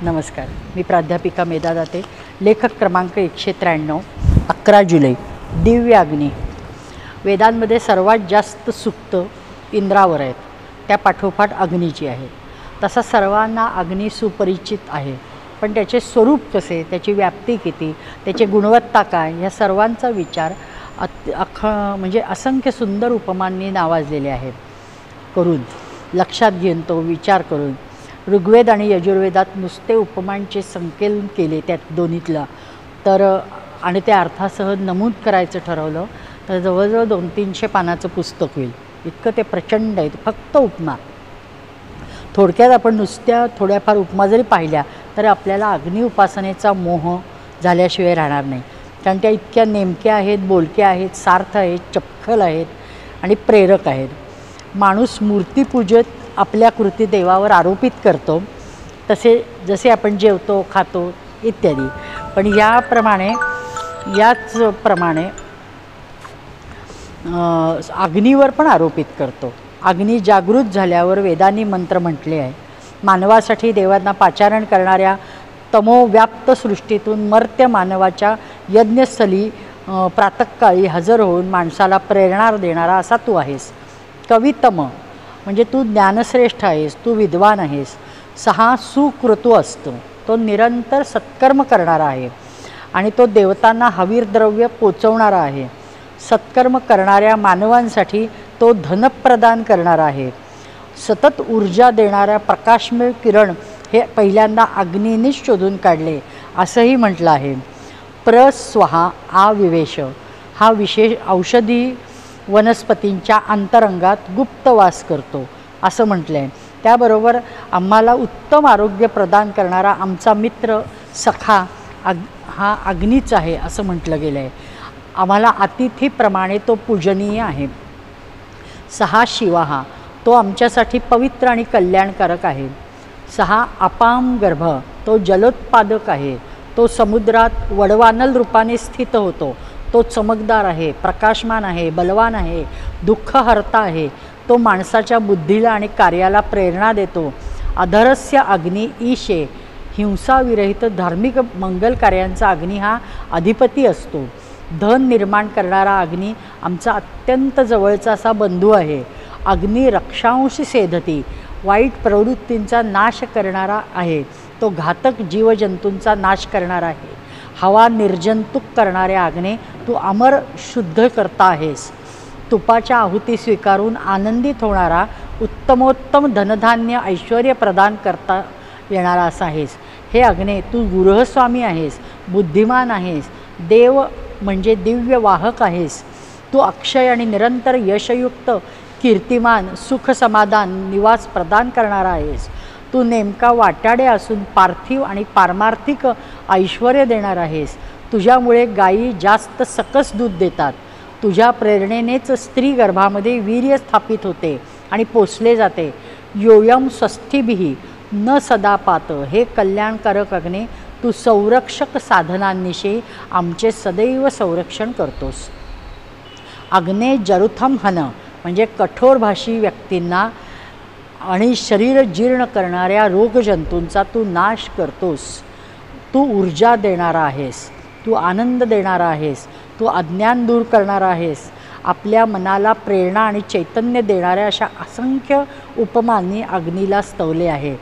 नमस्कार, मी प्राध्यापिका मेधा दाते, लेखक क्रमांक 193, 11 जुलै, दिव्य अग्नी। वेदांमध्ये सर्वात जास्त सूक्त इंद्रावर आहेत, त्या पाठोपाठ अग्नीची आहे। तसा सर्वांना अग्नी सुपरिचित आहे, पण त्याचे स्वरूप कसे, त्याची व्याप्ती किती, त्याची गुणवत्ता काय, ह्या सर्वांचा विचार म्हणजे असंख्य सुंदर उपमांनी नावाजलेले आहेत करून लक्षात घेऊन तो विचार करून ऋग्वेद आणि यजुर्वेदात नुसते उपमांचे संकलन केले त्यात दोन्हीतला तर आणि त्या अर्थासह नमूद करायचं ठरवलं तर जवळजवळ 200-300 पानाचं पुस्तक होईल, इतकं ते प्रचंड आहे। फक्त उपमा थोडक्यात आपण नुसत्या थोड्याफार उपमा जरी पाहिल्या तर आपल्याला अग्नी उपासनेचा मोह झाल्याशिवाय राहणार नाही, कारण त्या इतक्या नेमक्या आहेत, बोलक्या आहेत, सार्थ आहेत, चपखल आहेत आणि प्रेरक आहेत। माणूस मूर्तीपूजत आपल्या कृती देवावर आरोपित करतो, जसे आपण जेवतो, खातो इत्यादी, पण याचप्रमाणे अग्नीवर पण आरोपित करतो। अग्नी जागृत झाल्यावर वेदांनी मंत्र म्हटले आहे, मानवासाठी देवांना पाचारण करणाऱ्या तमोव्याप्त सृष्टीतून मर्त्य मानवाच्या यज्ञस्थली प्रातःकाळी हजर होऊन माणसाला प्रेरणा देणारा असा तू आहेस। कवितम म्हणजे तू ज्ञानश्रेष्ठ आहेस, तू विद्वान आहेस। 6 सुकृतू असतो, तो निरंतर सत्कर्म करणारा आहे आणि तो देवतांना हवीर द्रव्य पोचवणारा आहे। सत्कर्म करणाऱ्या मानवांसाठी तो धन प्रदान करणारा आहे। सतत ऊर्जा देणाऱ्या प्रकाशमय किरण हे पहिल्यांदा अग्नीनेच शोधून काढले असंही म्हटलं आहे। प्रस्वहा आविवेश हा विशेष औषधी वनस्पतींच्या अंतरंगात गुप्तवास करतो असं म्हटलं आहे। त्याबरोबर आम्हाला उत्तम आरोग्य प्रदान करणारा आमचा मित्र सखा हा अग्नीच आहे असं म्हटलं गेलं आहे। आम्हाला अतिथीप्रमाणे तो पूजनीय आहे। 6 शिवाहा तो आमच्यासाठी पवित्र आणि कल्याणकारक आहे। 6 अपाम गर्भ तो जलोत्पादक आहे, तो समुद्रात वडवानल रूपाने स्थित होतो, तो चमकदार आहे, प्रकाशमान आहे, बलवान आहे, दुःखहर्ता आहे, तो माणसाच्या बुद्धीला आणि कार्याला प्रेरणा देतो। अधरस्य अग्नी ईशे हिंसाविरहित धार्मिक मंगल कार्यांचा अग्नी हा अधिपती असतो। धन निर्माण करणारा अग्नी आमचा अत्यंत जवळचा असा बंधू आहे। अग्नी रक्षांशी सेधती वाईट प्रवृत्तींचा नाश करणारा आहे, तो घातक जीवजंतूंचा नाश करणारा आहे। हवा निर्जंतुक करणाऱ्या अग्ने तू अमर शुद्ध करता आहेस। तुपाच्या आहुती स्वीकारून आनंदित होणारा उत्तमोत्तम धनधान्य ऐश्वर्य प्रदान करता येणारा असा आहेस। हे अग्ने तू गृहस्वामी आहेस, बुद्धिमान आहेस, देव म्हणजे दिव्य वाहक आहेस। तू अक्षय आणि निरंतर यशयुक्त कीर्तिमान सुख समाधान निवास प्रदान करणारा आहेस। तू नेमका वाटाडे असून पार्थिव आणि पारमार्थिक ऐश्वर्य देणार आहेस। तुझ्यामुळे गायी जास्त सकस दूध देतात, तुझ्या प्रेरणेनेच स्त्री गर्भामध्ये वीर्य स्थापित होते आणि पोसले जाते। योयम स्वस्थिभिः न सदा पात हे कल्याणकारक अग्ने तू संरक्षक साधनांनिशी आमचे सदैव संरक्षण करतोस। अग्ने जरुथम हन म्हणजे कठोरभाषी व्यक्तींना आणि शरीर जीर्ण करणाऱ्या रोगजंतूंचा तू नाश करतोस। तू ऊर्जा देणारा आहेस, तू आनंद देणारा आहेस, तू अज्ञान दूर करणारा आहेस। आपल्या मनाला प्रेरणा आणि चैतन्य देणाऱ्या अशा असंख्य उपमांनी अग्नीला स्तवले आहे,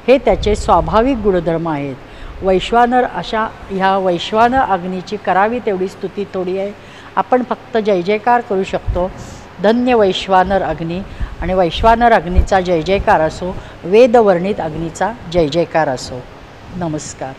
हे त्याचे स्वाभाविक गुणधर्म आहेत। वैश्वानर अशा ह्या वैश्वानर अग्नीची करावी तेवढी स्तुती थोडी आहे, आपण फक्त जय जयकार करू शकतो। धन्य वैश्वानर अग्नी आणि वैश्वानर अग्नीचा जय जयकार असो, वेदवर्णित अग्नीचा जय जयकार असो। नमस्कार।